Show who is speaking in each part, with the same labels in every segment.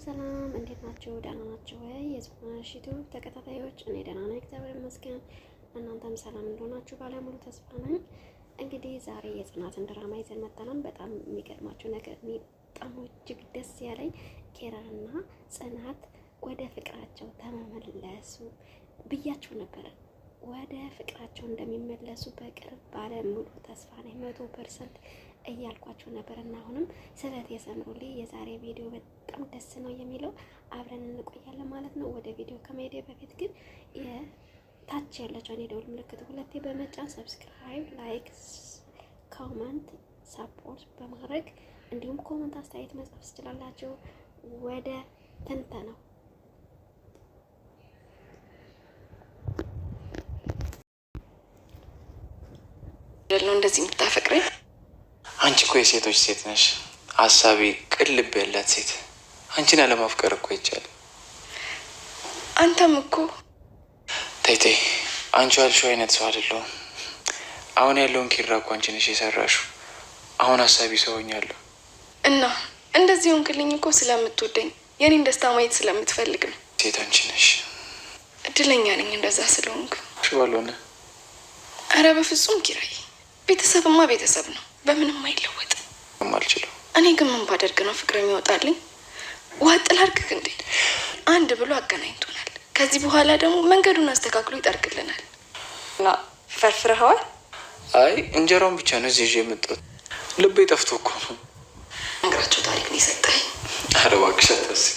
Speaker 1: ሰላም እንዴት ናችሁ? ደህና ናችሁ ወይ? የጽናሽ ዩቲዩብ ተከታታዮች እኔ ደህና ነኝ፣ እግዚአብሔር ይመስገን። እናንተም ሰላም እንደሆናችሁ ባለሙሉ ተስፋ ነኝ። እንግዲህ ዛሬ የጽናትን ድራማ ይዘን መጥተናል። በጣም የሚገርማችሁ ነገር በጣም እጅግ ደስ ያለኝ ኪራና ጽናት ወደ ፍቅራቸው ተመለሱ ብያችሁ ነበረ። ወደ ፍቅራቸው እንደሚመለሱ በቅርብ ባለሙሉ ተስፋ ነኝ 100% እያልኳችሁ ነበር እና አሁንም ስለት የሰምሩልኝ የዛሬ ቪዲዮ በጣም ደስ ነው የሚለው። አብረን እንቆያለን ማለት ነው። ወደ ቪዲዮ ከመሄዴ በፊት ግን ታች ያለችውን የደውል ምልክት ሁለቴ በመጫን ሰብስክራይብ፣ ላይክ፣ ኮመንት፣ ሰፖርት በማድረግ እንዲሁም ኮመንት አስተያየት መጻፍ ትችላላችሁ። ወደ ትንተናው
Speaker 2: ነው እንደዚህ የምታፈቅረኝ?
Speaker 3: አንቺ እኮ የሴቶች ሴት ነሽ። ሀሳቢ ቅልብ ያላት ሴት። አንቺን አለማፍቀር እኮ ይቻላል።
Speaker 2: አንተም እኮ
Speaker 3: ተይ አንቺ ያልሽው አይነት ሰው አይደለሁም። አሁን ያለውን ኪራ እኮ አንቺ ነሽ የሰራሽው። አሁን ሀሳቢ ሰው ሆኛለሁ
Speaker 2: እና እንደዚህ ሆንክልኝ እኮ ስለምትወደኝ የኔን ደስታ ማየት ስለምትፈልግ ነው።
Speaker 3: ሴት አንቺ ነሽ።
Speaker 2: እድለኛ ነኝ እንደዛ ስለሆንክ።
Speaker 3: ባልሆነ
Speaker 2: አረ በፍጹም ኪራይ፣ ቤተሰብማ ቤተሰብ ነው፣ በምንም አይለወጥ።
Speaker 3: አልችልም።
Speaker 2: እኔ ግን ምን ባደርግ ነው ፍቅር የሚወጣልኝ? ዋጥ ላድርግህ እንዴ? አንድ ብሎ አገናኝቶናል። ከዚህ በኋላ ደግሞ መንገዱን አስተካክሎ ይጠርግልናል። እና ፈርፍረኸዋል?
Speaker 3: አይ እንጀራውን ብቻ ነው እዚህ ይዤ የመጣሁት። ልቤ ጠፍቶ እኮ ነው።
Speaker 2: ነገራቸው ታሪክ ነው የሰጠኝ።
Speaker 3: አረ እባክሽ አታስቢ።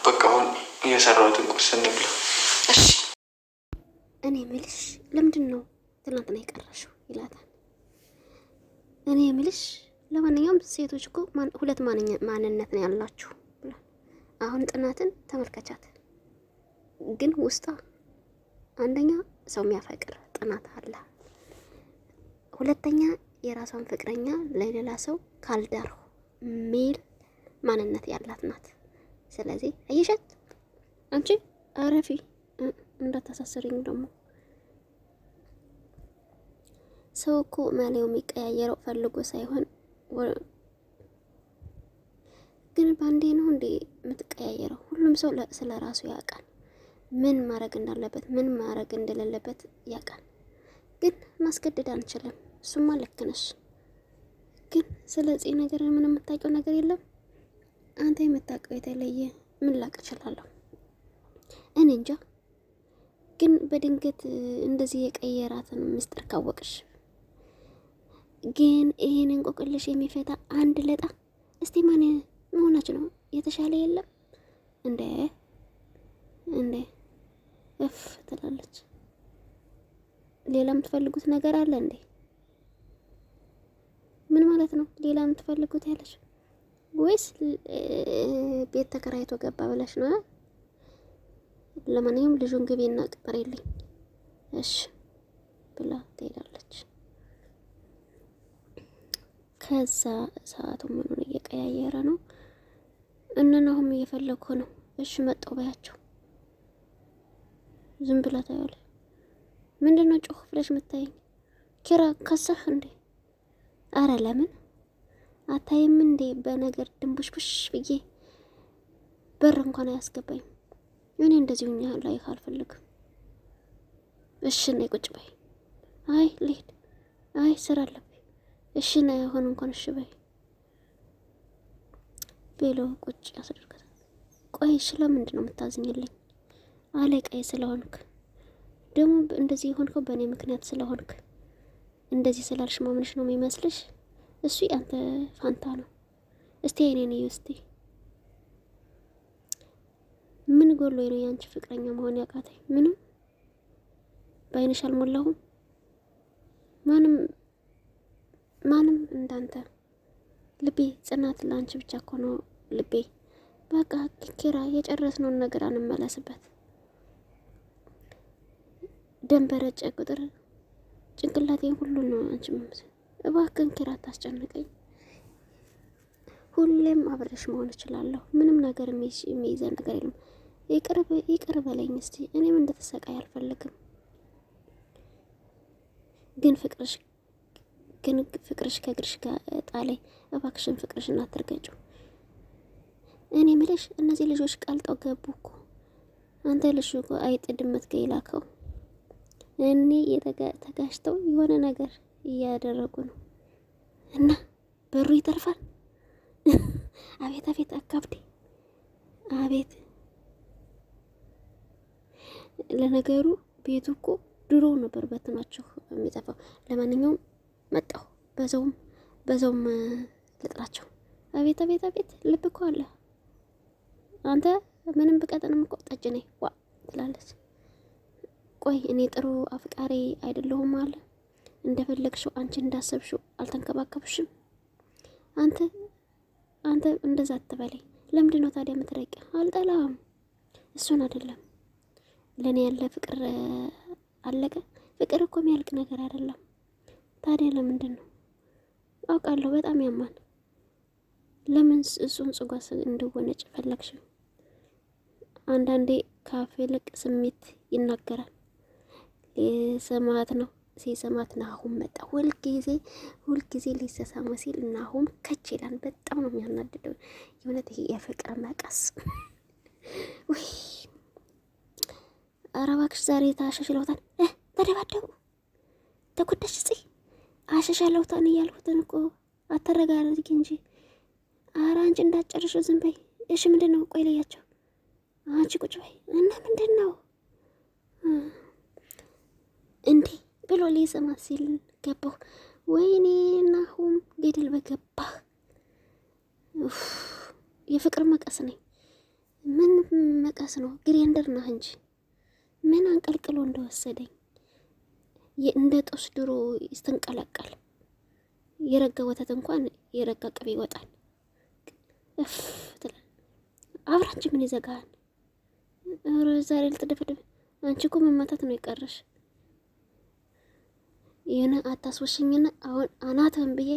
Speaker 3: በቃ አሁን እየሰራሁትን ቁርስ እንብላ።
Speaker 2: እሺ።
Speaker 1: እኔ የምልሽ ለምንድን ነው ትናንትና የቀረሽው ይላታል። እኔ የምልሽ ለማንኛውም ሴቶች እኮ ሁለት ማንነት ነው ያላችሁ ብሏል። አሁን ጽናትን ተመልከቻት። ግን ውስጧ አንደኛ ሰው የሚያፈቅር ጽናት አለ፣ ሁለተኛ የራሷን ፍቅረኛ ለሌላ ሰው ካልዳርሁ ሚል ማንነት ያላት ናት። ስለዚህ አየሻት አንቺ አረፊ እንዳታሳስሪኝ ደግሞ። ሰው እኮ ማለው የሚቀያየረው ፈልጎ ሳይሆን ግን ባንዴ ነው እንዴ የምትቀያየረው? ሁሉም ሰው ስለ ራሱ ያውቃል። ምን ማድረግ እንዳለበት ምን ማድረግ እንደሌለበት ያውቃል። ግን ማስገደድ አንችልም። እሱማ ልክ ነሽ። ግን ስለዚህ ነገር ምንም የምታውቀው ነገር የለም። አንተ የምታውቀው የተለየ ምን ላቅ እችላለሁ? እኔ እንጃ። ግን በድንገት እንደዚህ የቀየራትን ምስጢር ካወቅሽ ግን ይሄን እንቆቅልሽ የሚፈታ አንድ ለጣ እስቲ ማን መሆናችሁ ነው? የተሻለ የለም እንዴ እፍ ትላለች። ሌላ የምትፈልጉት ነገር አለ እንዴ? ምን ማለት ነው? ሌላ የምትፈልጉት ያለሽ ወይስ ቤት ተከራይቶ ገባ ብለሽ ነው? ለማንኛውም ልጁን ግቢና ቅጠሪልኝ እሺ ብላ ትሄዳለች። ከዛ ሰዓቱ ምኑን እየቀያየረ ነው። እነናሁም እየፈለኩ ነው። እሺ መጣው ባያቸው። ዝም ብላ ታያለች። ምንድነው ጮህ ብለሽ የምታየኝ? ኪራ ከሳህ እንዴ? አረ ለምን አታይም እንዴ? በነገር ድንቡሽቡሽ ብዬ በር እንኳን አያስገባኝ። እኔ እንደዚህ ሆኛ ላይ አልፈልግም። እሺ ነይ ቁጭ በይ። አይ ልሂድ። አይ ስራ አለብኝ። እሺ ነይ አሁን እንኳን እሺ በይ ብሎ ቁጭ ያስደርጋታል። ቆይ ስለምንድን ነው የምታዝኝልኝ? አለቃዬ ስለሆንክ ደግሞ እንደዚህ የሆንከው በእኔ ምክንያት ስለሆንክ እንደዚህ ስላልሽ ማምንሽ ነው የሚመስልሽ? እሱ ያንተ ፋንታ ነው። እስቲ እኔን እዩ እስቲ ምን ጎሎ ነው ያንቺ ፍቅረኛ መሆን ያቃተኝ? ምንም ባይንሽ አልሞላሁም። ማንም እንዳንተ ልቤ ጽናት ላንቺ ብቻ እኮ ነው ልቤ። በቃ ኪራ የጨረስነውን ነገር አንመለስበት። ደም በረጨ ቁጥር ጭንቅላቴን ሁሉ ነው አንቺ ማለት። እባክህን ኪራ አታስጨንቀኝ። ሁሌም አብረሽ መሆን እችላለሁ። ምንም ነገር የሚይዘን ነገር የለም። ይቅር በለኝ እስቲ። እኔም እንደተሰቃይ አልፈልግም። ግን ፍቅርሽ ከእግርሽ ጋር ጣለኝ። እባክሽን ፍቅርሽን አትርገጪው። እኔ ምልሽ እነዚህ ልጆች ቀልጠው ገቡ እኮ። አንተ ልጅ እኮ አይጥ ድመት ጋር ይላከው። እኔ ተጋጭተው የሆነ ነገር እያደረጉ ነው እና በሩ ይተርፋል። አቤት አቤት አካብዴ አቤት። ለነገሩ ቤቱ እኮ ድሮ ነበር በትናችሁ የሚጠፋው። ለማንኛውም መጣሁ በዛውም ልጥራቸው። አቤት አቤት አቤት ልብ እኮ አለ። አንተ ምንም ብቀጥንም እኮ ጠጅ ነኝ ዋ ትላለች። ቆይ እኔ ጥሩ አፍቃሪ አይደለሁም አለ። እንደፈለግሽው አንቺ እንዳሰብሽው አልተንከባከብሽም። አንተ እንደዛ አትበለኝ። ለምንድን ነው ታዲያ የምትረቂ? አልጠላም፣ እሱን አይደለም። ለኔ ያለ ፍቅር አለቀ። ፍቅር እኮ የሚያልቅ ነገር አይደለም። ታዲያ ለምንድን ነው? አውቃለሁ በጣም ያማን። ለምን እሱን ጽጓስ እንድወነጭ ፈለግሽ? አንዳንዴ ካፍ ይልቅ ስሜት ይናገራል። ሲሰማት ናሁም መጣ። ሁልጊዜ ሊሰሳማ ሲል ናሁም ከች ይላል። በጣም ነው የሚያናድደው። የእውነት ይሄ የፍቅር መቀስ ወይ! ኧረ እባክሽ ዛሬ ታሻሽለውታል። ተደባደቡ፣ ተጎዳሽ። እዚህ አሻሻለውታን እያልኩትን እኮ አተረጋግጥ እንጂ። ኧረ አንቺ እንዳትጨርሽው ዝም በይ እሺ። ምንድን ነው? ቆይ ለያቸው። አንቺ ቁጭ በይ እና ምንድን ነው እንዴ ብሎ ሊሰማት ሲል ገባሁ። ወይኔ ናሁም ገደል በገባህ። የፍቅር መቀስ ነኝ። ምን መቀስ ነው? ግሬንደር ነህ እንጂ ምን አንቀልቅሎ እንደወሰደኝ እንደ ጦስ ድሮ ስትንቀለቀል የረጋ ወተት እንኳን የረጋ ቅቤ ይወጣል። እፍ ትላል። አብራንቺ ምን ይዘጋል? ዛሬ ልትደፈደፍ። አንቺ እኮ መማታት ነው የቀረሽ። የሆነ አታስወሽኝና አሁን አናተን ብዬ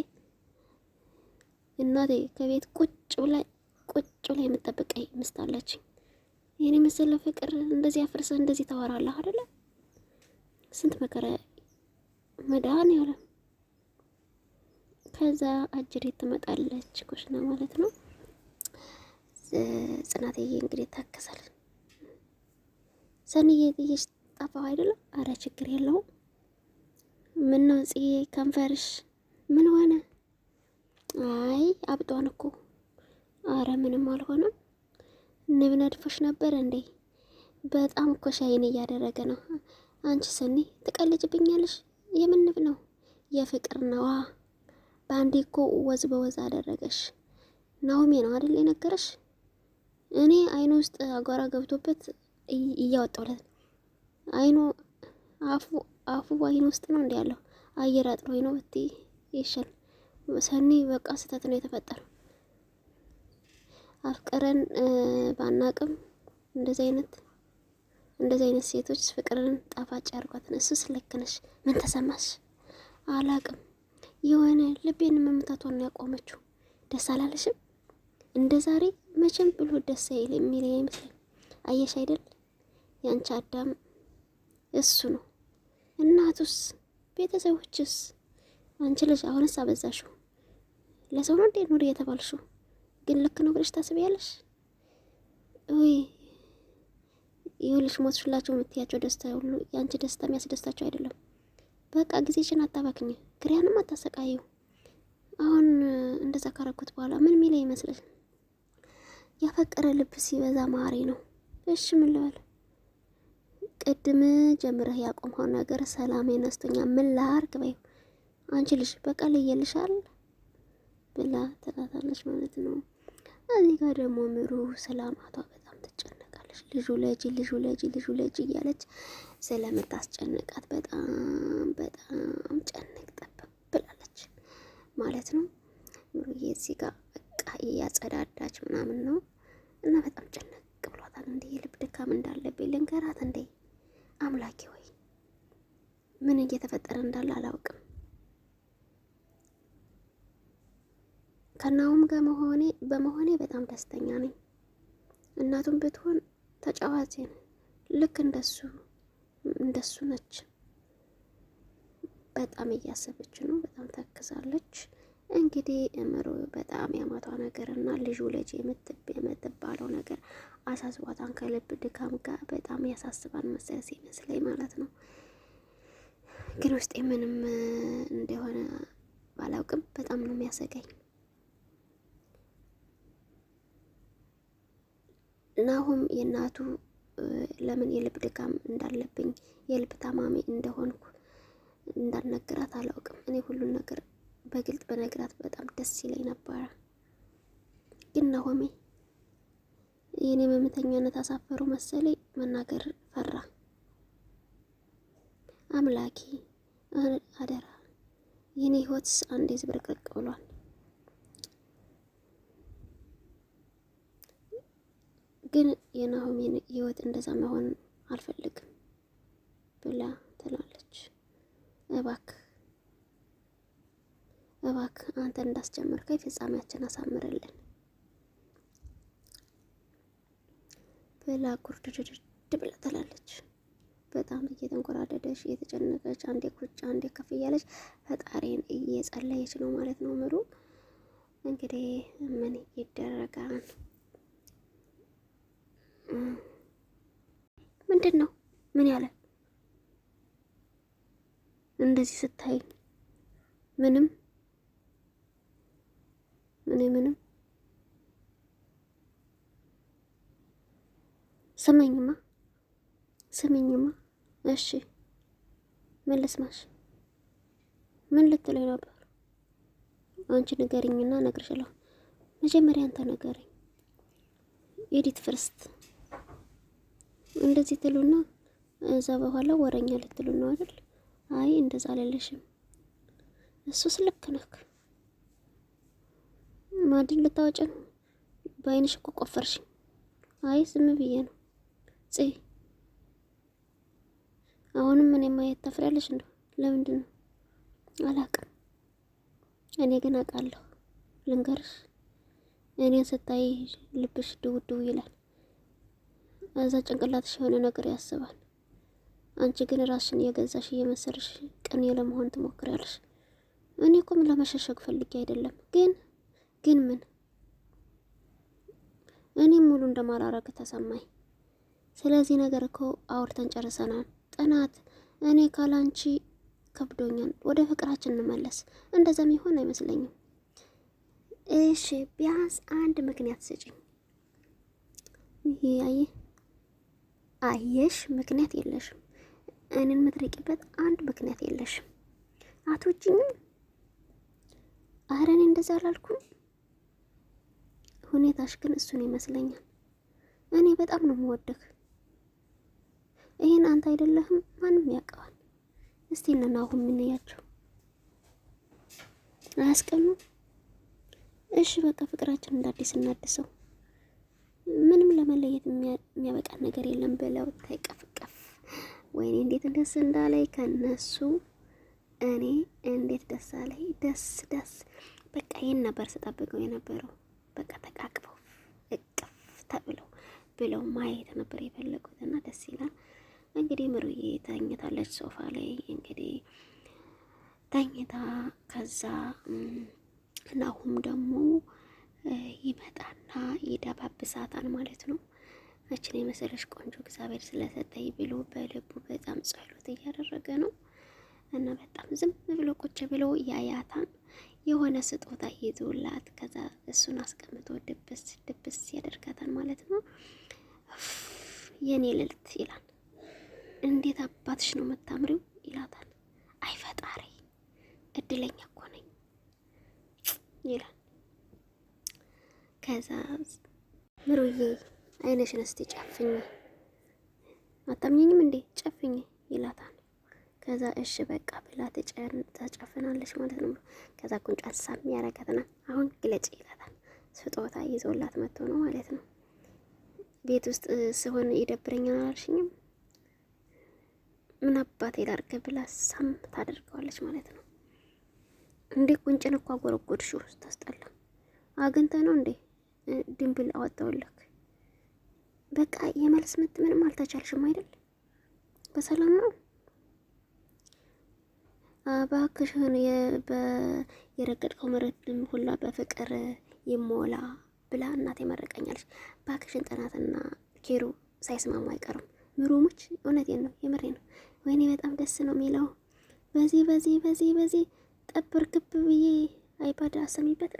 Speaker 1: እናቴ ከቤት ቁጭ ብላ የምጠብቀኝ ሚስት አለችኝ። የኔ መሰለ ፍቅር እንደዚህ አፍርሰህ እንደዚህ ታወራለህ አይደለ? ስንት መከራ መድኃኒዓለም። ከዛ አጅሬት ትመጣለች ኩሽና ማለት ነው። ጽናትዬ እንግዲህ ታከሳል። ሰኒዬ ጥዬሽ ጠፋሁ አይደለም? አረ ችግር የለውም። ምን ነው ጽዬ ከንፈርሽ ምን ሆነ? አይ አብጧን እኮ። አረ ምንም አልሆነም። ንብ ነድፎሽ ነበር እንዴ? በጣም እኮ ሻይን እያደረገ ነው። አንቺ ሰኒ ትቀልጅብኛለሽ። የምን ንብ ነው? የፍቅር ነዋ። በአንዴ እኮ ወዝ በወዝ አደረገሽ። ናሆሜ ነው አይደል የነገረሽ? እኔ አይኑ ውስጥ አጓራ ገብቶበት እያወጣውለት አይኑ አፉ አይኑ ውስጥ ነው እንዴ ያለው? አየር አጥሮኝ ነው ብትይ ይሻል። ሰኒ በቃ ስህተት ነው የተፈጠረው። አፍቅረን ባናቅም እንደዚህ አይነት ሴቶች ፍቅርን ጣፋጭ ያርጓት። እሱስ ልክ ነሽ። ምን ተሰማሽ? አላቅም የሆነ ልቤን መምታቷን ነው ያቆመችው። ደስ አላለሽም? እንደ ዛሬ መቼም ብሎ ደስ አይል የሚል ይመስል አየሽ አይደል? ያንቺ አዳም እሱ ነው። እናቱስ፣ ቤተሰቦችስ? አንቺ ልጅ አሁንስ አበዛሽው። ለሰው ነው እንዴ ኑሪ የተባልሽው? ግን ልክ ነው ብለሽ ታስቢያለሽ ወይ? ይኸውልሽ ሞትሽላቸው የምትያቸው ደስታ ሁሉ ያንቺ ደስታ የሚያስደስታቸው አይደለም። በቃ ጊዜሽን አታባክኝ፣ ክሪያንም አታሰቃዩ። አሁን እንደዛ ካረኩት በኋላ ምን ሚለ ይመስልሽ? ያፈቀረ ልብ ሲበዛ ማሪ ነው። እሺ ምን ልበል? ቅድም ጀምረህ ያቆምኸው ነገር ሰላም ነስቶኛ። ምን ላርግ በይው። አንቺ ልጅ በቃ ለየልሻል ብላ ትላታለች ማለት ነው። እዚህ ጋር ደግሞ ምሩ ሰላማቷ በጣም ትጨነቃለች። ልጁ ለጂ እያለች ስለምታስጨንቃት በጣም ጨንቅ ጠበብ ብላለች ማለት ነው። ምሩዬ እዚህ ጋር በቃ እያጸዳዳች ምናምን ነው እና በጣም ጨንቅ ብሏታል። እንዴ የልብ ድካም እንዳለብኝ ልንገራት እንዴ? አምላኬ ወይ ምን እየተፈጠረ እንዳለ አላውቅም። ከናውም ጋር በመሆኔ በጣም ደስተኛ ነኝ። እናቱም ብትሆን ተጫዋች ልክ እንደሱ ነች። በጣም እያሰበች ነው። በጣም ታክዛለች። እንግዲህ እምሩ በጣም ያማቷ ነገርና ልጁ ልጅ የምትባለው ነገር አሳስቧታን ከልብ ድካም ጋር በጣም ያሳስባል መሰል ሲመስለኝ ማለት ነው። ግን ውስጤ ምንም እንደሆነ ባላውቅም በጣም ነው የሚያሰጋኝ። ናሁም የእናቱ ለምን የልብ ድካም እንዳለብኝ የልብ ታማሚ እንደሆንኩ እንዳልነገራት አላውቅም። እኔ ሁሉን ነገር በግልጽ በነገራት በጣም ደስ ይለኝ ነበረ። ግን ናሆሜ የኔ መምተኛነት አሳፈሩ መሰለኝ መናገር ፈራ። አምላኬ አደራ የኔ ህይወትስ አንዴ ዝብርቅርቅ ብሏል። ግን የናሆሜን ህይወት እንደዛ መሆን አልፈልግም ብላ ትላለች። እባክህ አንተን እንዳስጀመርከኝ ፍጻሜያችን አሳምርልን ብላ ጉርድድድ ብላ ትላለች። በጣም እየተንኮራደደች እየተጨነቀች አንዴ ቁጭ አንዴ ከፍ እያለች ፈጣሪን እየጸለየች ነው ማለት ነው። ምሩ እንግዲህ ምን ይደረጋል? ምንድን ነው ምን ያለ እንደዚህ ስታይ ምንም ስመኝማ እሺ ምን ልስማሽ? ምን ልትለኝ ነበር? አንቺ ንገሪኝና እነግርሻለሁ። መጀመሪያ አንተ ንገሪኝ። ኤዲት ፍርስት እንደዚህ ትሉና እዛ በኋላ ወረኛ ልትሉ ነው አይደል? አይ እንደዛ አልልሽም። እሱስ ልክ ነክ። ማድን ልታወጪ ነው? በአይንሽ እኮ ቆፈርሽ። አይ ዝም ብዬ ነው። አሁንም ምን ማየት ታፍሪያለሽ እንደው? ለምንድን ነው? አላውቅም። እኔ ግን አውቃለሁ። ልንገርሽ፣ እኔን ስታይ ልብሽ ድው ይላል። እዛ ጭንቅላትሽ የሆነ ነገር ያስባል። አንቺ ግን ራስሽን የገዛሽ እየመሰልሽ ቅኔ ለመሆን ትሞክሪያለሽ። እኔ እኮ ምን ለመሸሸግ ፈልጌ አይደለም። ግን ምን እኔም ሙሉ እንደማላረግ ተሰማኝ። ስለዚህ ነገር እኮ አውርተን ጨርሰናል። ጥናት እኔ ካላንቺ ከብዶኛል። ወደ ፍቅራችን እንመለስ። እንደዛም ይሆን አይመስለኝም። እሺ ቢያንስ አንድ ምክንያት ስጪኝ። ይሄ አየሽ ምክንያት የለሽም። እኔን የምትርቂበት አንድ ምክንያት የለሽም። አትወጂኝም? ኧረ እኔ እንደዛ አላልኩም። ሁኔታሽ ግን እሱን ይመስለኛል። እኔ በጣም ነው የምወደህ። ይሄን አንተ አይደለህም ማንም ያውቀዋል። እስቲ እነ ናሁም እንያቸው አያስቀኑ? እሺ በቃ ፍቅራችን እንዳዲስ እናድሰው። ምንም ለመለየት የሚያበቃ ነገር የለም ብለው ተቀፍቀፍ። ወይኔ እንዴት ደስ እንዳለኝ ከነሱ እኔ እንዴት ደስ አለኝ። ደስ በቃ ይሄን ነበር ስጠብቀው የነበረው። በቃ ተቃቅበው እቅፍ ብለው ማየት ነበር የፈለጉትና ደስ ይላል። እንግዲህ ምሩዬ ተኝታለች ሶፋ ላይ እንግዲህ ተኝታ፣ ከዛ ናሁም ደግሞ ይመጣና ይደባብሳታል ማለት ነው። እችን የመሰለሽ ቆንጆ እግዚአብሔር ስለሰጠኝ ብሎ በልቡ በጣም ጸሎት እያደረገ ነው እና በጣም ዝም ብሎ ቁጭ ብሎ ያያታን የሆነ ስጦታ ይዞላት ከዛ እሱን አስቀምጦ ድብስ ያደርጋታል ማለት ነው። የኔ ልልት ይላል። እንዴት አባትሽ ነው የምታምሪው ይላታል። አይ ፈጣሪ እድለኛ እኮ ነኝ ይላል። ከዛ ምሩዬ አይነሽን እስቲ ጨፍኝ፣ አታምኘኝም እንዴ ጨፍኝ ይላታል። ከዛ እሺ በቃ ብላ ተጨፍናለች ማለት ነው። ከዛ ጉንጯን ሳም ያረጋትና አሁን ግለጭ ይላታል። ስጦታ ይዞላት መጥቶ ነው ማለት ነው። ቤት ውስጥ ስሆን ይደብረኛል አላልሽኝም? ምን አባቴ ላድርግ ብላ ሳም ታደርገዋለች ማለት ነው። እንዴ ጉንጭን እኮ አጎረጎድሽው ታስጠላ። አግኝተ ነው እንዴ ድንብል አወጣውልክ። በቃ የመልስ ምት ምንም አልተቻልሽም አይደል? በሰላም ነው? እባክሽን የረገጥከው መሬትም ሁላ በፍቅር ይሞላ ብላ እናቴ መረቀኛለች። ባክሽን ጽናትና ኪሩ ሳይስማሙ አይቀርም። ምሩሙች እውነቴን ነው፣ የምሬ ነው። ወይኔ በጣም ደስ ነው የሚለው። በዚህ ጠብር ክብ ብዬ አይፓድ አሰሚበት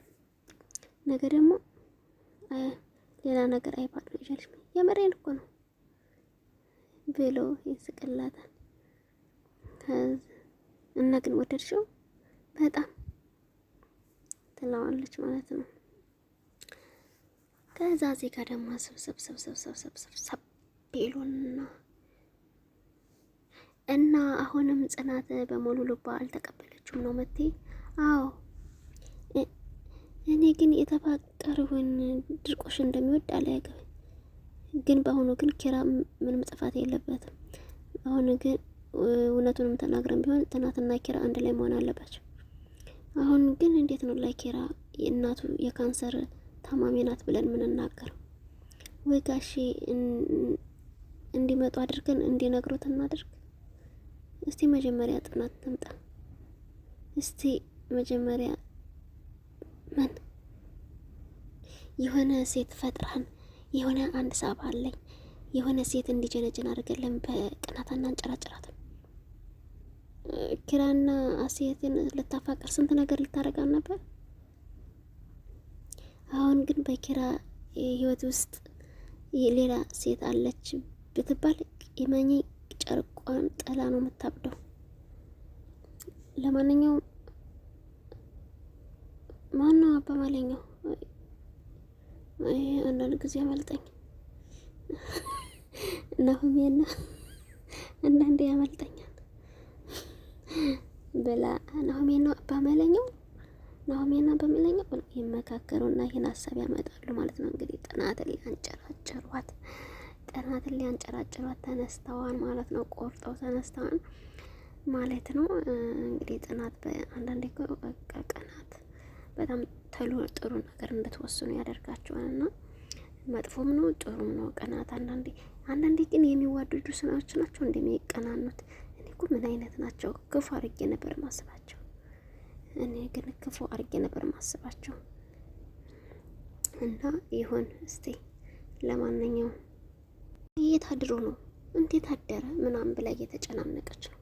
Speaker 1: ነገ ደግሞ ሌላ ነገር አይፓድ ነው ይችላል። የምሬን እኮ ነው ብሎ ይስቅላታል። እና ግን ወደድሽው በጣም ትለዋለች ማለት ነው። ከዛ እዚህ ጋር ደግሞ ሰብሰብ ቤሉና እና አሁንም ጽናት በሙሉ ልባ አልተቀበለችውም ነው መቴ። አዎ እኔ ግን የተፋቀረውን ድርቆሽ እንደሚወድ አላያገባኝ። ግን በአሁኑ ግን ኪራ ምንም ጥፋት የለበትም። አሁን ግን እውነቱንም ተናግረን ቢሆን ጽናትና ኪራ አንድ ላይ መሆን አለባቸው። አሁን ግን እንዴት ነው ለኪራ እናቱ የካንሰር ታማሚ ናት ብለን የምንናገረው? ወይ ጋሼ እንዲመጡ አድርገን እንዲነግሩት እናድርግ። እስቲ መጀመሪያ ጽናት ትምጣ። እስቲ መጀመሪያ ምን የሆነ ሴት ፈጥራን የሆነ አንድ ሳብ አለኝ የሆነ ሴት እንዲጀነጀን አድርገን በቅናታና አንጨራጭራትን። ኪራና አሴትን ልታፋቅር ስንት ነገር ልታረጋን ነበር። አሁን ግን በኪራ ህይወት ውስጥ ሌላ ሴት አለች ብትባል የማኝ ጨርቋን ጠላ ነው የምታብደው። ለማንኛውም ማነው አባማለኛው አንዳንድ ጊዜ ያመልጠኝ ናሆሜና አንዳንዴ ያመልጠኛል ብላ ናሆሜና አባማለኛው ናሆሜና በሚለኛው ይመካከሩና ይህን ሀሳብ ያመጣሉ ማለት ነው። እንግዲህ ጽናትን ሊያንጨራጭሯት ተነስተዋል ማለት ነው። ቆርጠው ተነስተዋል ማለት ነው። እንግዲህ ጽናት በአንዳንዴ ቀናት በጣም ተሎ ጥሩ ነገር እንድትወስኑ ያደርጋቸዋል እና መጥፎም ነው ጥሩም ነው ቀናት። አንዳንዴ ግን የሚዋደዱ ሰዎች ናቸው እንደሚቀናኑት። እኔ እኮ ምን አይነት ናቸው? ክፉ አድርጌ ነበር ማስባቸው። እና ይሁን እስቲ ለማንኛውም የት አድሮ ነው እንዴት አደረ ምናምን ብላ እየተጨናነቀች ነው።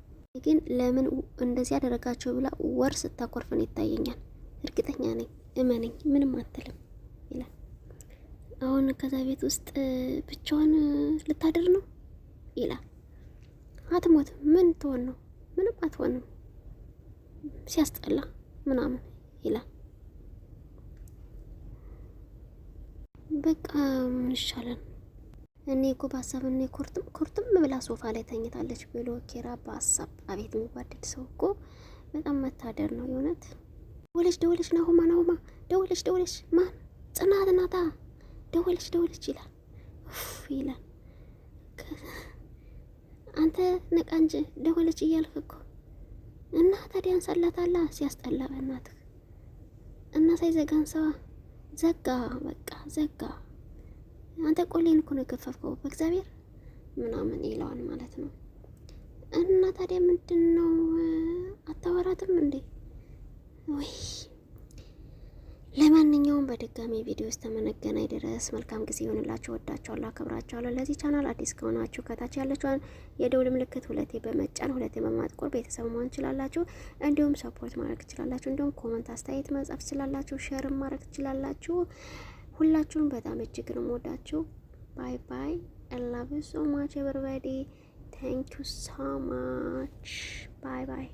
Speaker 1: ግን ለምን እንደዚህ ያደረጋቸው ብላ ወር ስታኮርፈን ይታየኛል። እርግጠኛ ነኝ እመነኝ ምንም አትልም ይላል። አሁን ከዛ ቤት ውስጥ ብቻዋን ልታድር ነው ይላል። አትሞት ምን ትሆን ነው? ምንም አትሆንም ሲያስጠላ ምናምን ይላል። በቃ ምን ይሻላል? እኔ እኮ በሀሳብ እኔ ኩርትም ብላ ሶፋ ላይ ተኝታለች ብሎ ኪራ በሀሳብ አቤት የሚዋደድ ሰው እኮ በጣም መታደር ነው የእውነት። ደወለች ናሆማ ደወለች ማን ጽናት ናታ ደወለች ይላል ይላል። አንተ ነቃ እንጂ ደወለች እያልክ እኮ እና ታዲያ አንሳላታላ ሲያስጠላ በእናትህ እና ሳይዘጋን ሰዋ ዘጋ። አንተ ቆሌን እኮ ነው የከፈፍከው በእግዚአብሔር ምናምን ይለዋል ማለት ነው። እና ታዲያ ምንድን ነው አታወራትም እንዴ? ወይ ለማንኛውም በድጋሚ ቪዲዮ ውስጥ ተመነገናኝ ድረስ መልካም ጊዜ ይሆንላችሁ። ወዳችኋለሁ፣ አከብራችኋለሁ። ለዚህ ቻናል አዲስ ከሆናችሁ ከታች ያለችውን የደውል ምልክት ሁለቴ በመጫን ሁለቴ በማጥቆር ቤተሰብ መሆን ትችላላችሁ። እንዲሁም ሰፖርት ማድረግ ትችላላችሁ። እንዲሁም ኮመንት አስተያየት መጻፍ ትችላላችሁ። ሼርም ማድረግ ትችላላችሁ። ሁላችሁም በጣም እጅግ ነው የምወዳችሁ። ባይ ባይ። I love you so much everybody. Thank you so much. Bye bye.